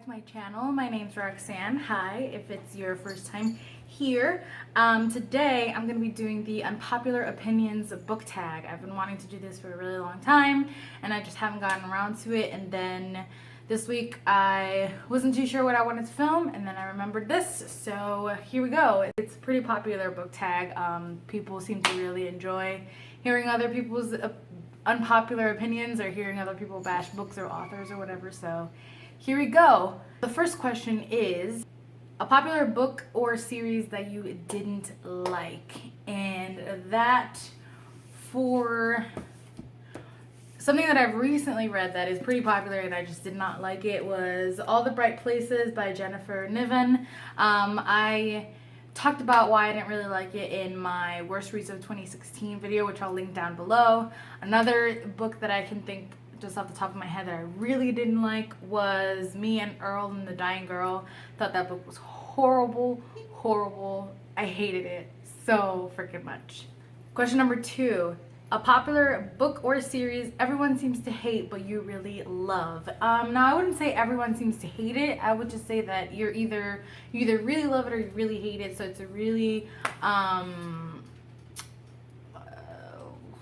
to my channel. My name's Roxanne. Hi, if it's your first time here. Today I'm going to be doing the Unpopular Opinions book tag. I've been wanting to do this for a really long time and I just haven't gotten around to it, and then this week I wasn't too sure what I wanted to film and then I remembered this, so here we go. It's a pretty popular book tag. People seem to really enjoy hearing other people's unpopular opinions or hearing other people bash books or authors or whatever, so here we go. The first question is a popular book or series that you didn't like, and that for something that I've recently read that is pretty popular and I just did not like it was All the Bright Places by Jennifer Niven. I talked about why I didn't really like it in my Worst Reads of 2016 video, which I'll link down below. Another book that I can think just off the top of my head that I really didn't like was Me and Earl and the Dying Girl. Thought that book was horrible. I hated it so freaking much. Question number 2. A popular book or series everyone seems to hate but you really love. Now I wouldn't say everyone seems to hate it. I would just say that you either really love it or you really hate it. So it's a really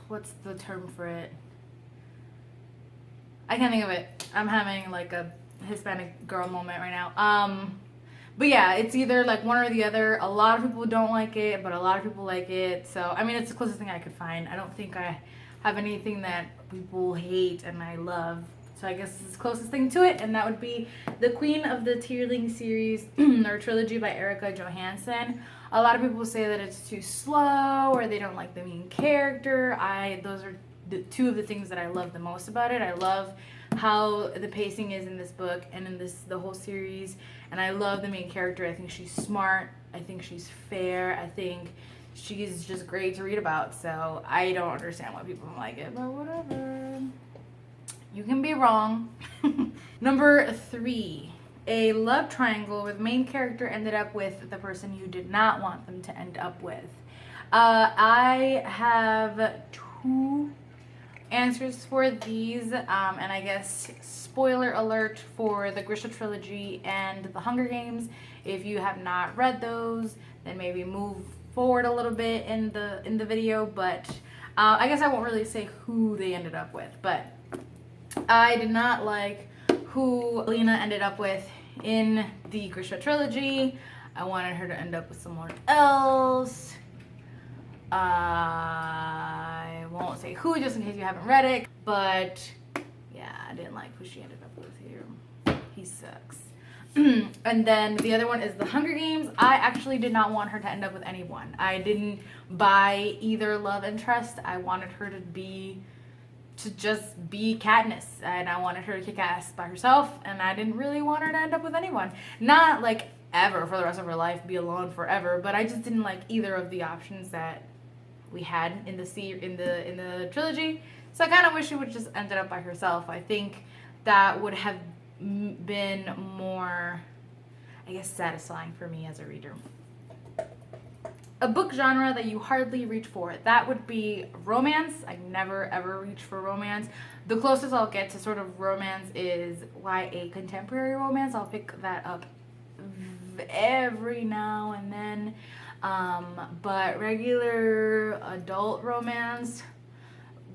what's the term for it? I can't think of it. I'm having like a Hispanic girl moment right now. But yeah, it's either like one or the other. A lot of people don't like it, but a lot of people like it. So, I mean, it's the closest thing I could find. I don't think I have anything that people hate and I love. So I guess it's the closest thing to it, and that would be The Queen of the Tearling series or trilogy by Erica Johansson. A lot of people say that it's too slow or they don't like the main character. Those are the two of the things that I love the most about it. I love how the pacing is in this book and in the whole series, and I love the main character. I think she's smart, I think she's fair, I think she's just great to read about. So I don't understand why people don't like it, but whatever, you can be wrong. Number 3, a love triangle where the main character ended up with the person you did not want them to end up with. I have 2 answers for these, and I guess spoiler alert for the Grisha trilogy and the Hunger Games. If you have not read those, then maybe move forward a little bit in the video, but I guess I won't really say who they ended up with. But I did not like who Lena ended up with in the Grisha trilogy. I wanted her to end up with someone else. I won't say who just in case you haven't read it, but yeah, I didn't like who she ended up with here. He sucks. And then the other one is the Hunger Games. I actually did not want her to end up with anyone. I didn't buy either love interest. I wanted her to just be Katniss, and I wanted her to kick ass by herself, and I didn't really want her to end up with anyone. Not like ever for the rest of her life, be alone forever, but I just didn't like either of the options that we had in the trilogy. So I kind of wish she would just ended up by herself. I think that would have been more, I guess, satisfying for me as a reader. A book genre that you hardly reach for, that would be romance. I never ever reach for romance. The closest I'll get to sort of romance is YA contemporary romance. I'll pick that up every now and then. But regular adult romance,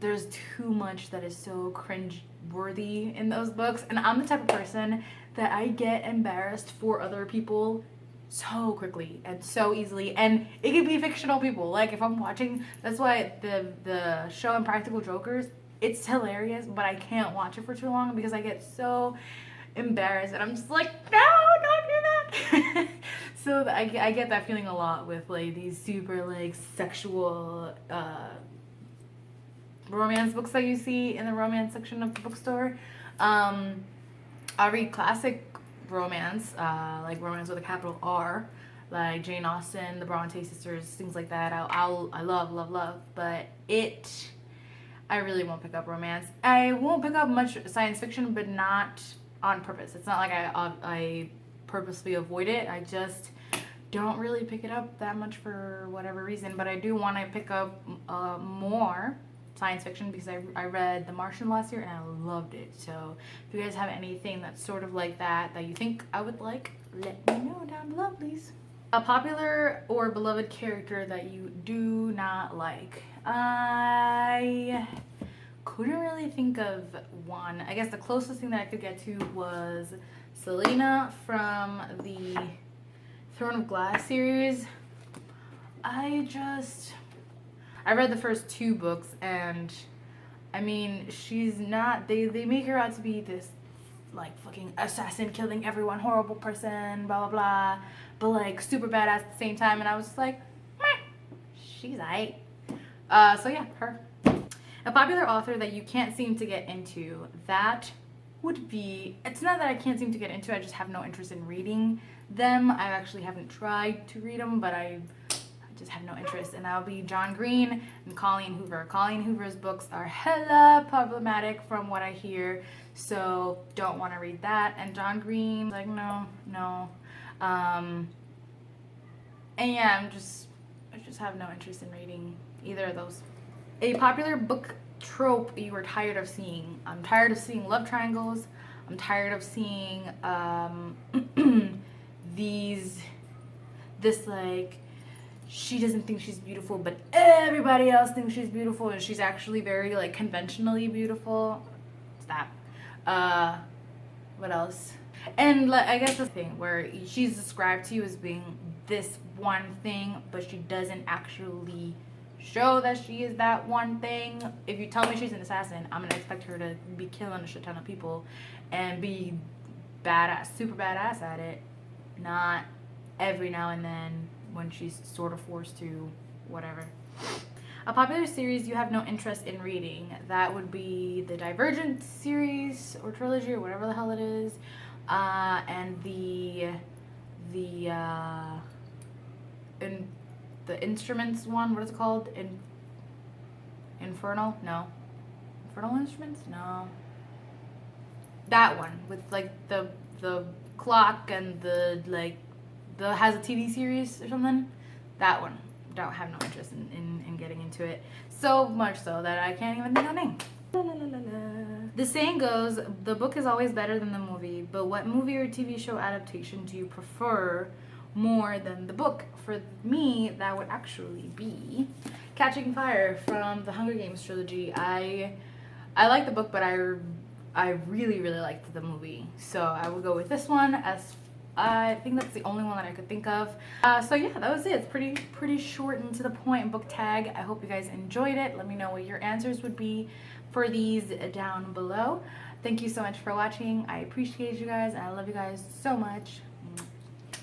there's too much that is so cringe worthy in those books, and I'm the type of person that I get embarrassed for other people so quickly and so easily, and it could be fictional people. Like if I'm watching, that's why the show Impractical Jokers, it's hilarious, but I can't watch it for too long because I get so embarrassed and I'm just like, no, don't do that. So I get that feeling a lot with like these super like sexual romance books that you see in the romance section of the bookstore. I read classic romance, like romance with a capital R, like Jane Austen, the Bronte sisters, things like that. I love, but I really won't pick up romance. I won't pick up much science fiction, but not on purpose. It's not like I purposely avoid it. I just don't really pick it up that much for whatever reason, but I do want to pick up more science fiction because I read The Martian last year and I loved it. So if you guys have anything that's sort of like that you think I would like, let me know down below, please. A popular or beloved character that you do not like. I couldn't really think of one. I guess the closest thing that I could get to was Selena from the Throne of Glass series. I read the first 2 books, and I mean, she's not, they make her out to be this like fucking assassin, killing everyone, horrible person, blah blah blah, but like super badass at the same time, and I was just like, meh, she's aight. So yeah, her. A popular author that you can't seem to get into, that would be, it's not that I can't seem to get into, I just have no interest in reading them. I actually haven't tried to read them, but I just have no interest, and that'll be John Green and Colleen Hoover. Colleen Hoover's books are hella problematic from what I hear, so don't want to read that. And John Green, like, no. And yeah, I just have no interest in reading either of those. A popular book trope you are tired of seeing. I'm tired of seeing love triangles. I'm tired of seeing this like, she doesn't think she's beautiful, but everybody else thinks she's beautiful, and she's actually very like conventionally beautiful. Stop. What else? And I guess the thing where she's described to you as being this one thing, but she doesn't actually show that she is that one thing. If you tell me she's an assassin, I'm gonna expect her to be killing a shit ton of people and be badass, super badass at it, not every now and then when she's sort of forced to, whatever. A popular series you have no interest in reading, that would be the Divergent series or trilogy or whatever the hell it is, and the Instruments one, what is it called? Infernal Instruments? No. That one with like the clock and the has a TV series or something. That one. Don't have no interest in getting into it. So much so that I can't even think of the name. La, la, la, la, la. The saying goes, the book is always better than the movie, but what movie or TV show adaptation do you prefer more than the book? For me, that would actually be Catching Fire from the Hunger Games trilogy. I like the book, but I really liked the movie. So I would go with this one, as I think that's the only one that I could think of. So yeah, that was it. It's pretty short and to the point book tag. I hope you guys enjoyed it. Let me know what your answers would be for these down below. Thank you so much for watching. I appreciate you guys, and I love you guys so much.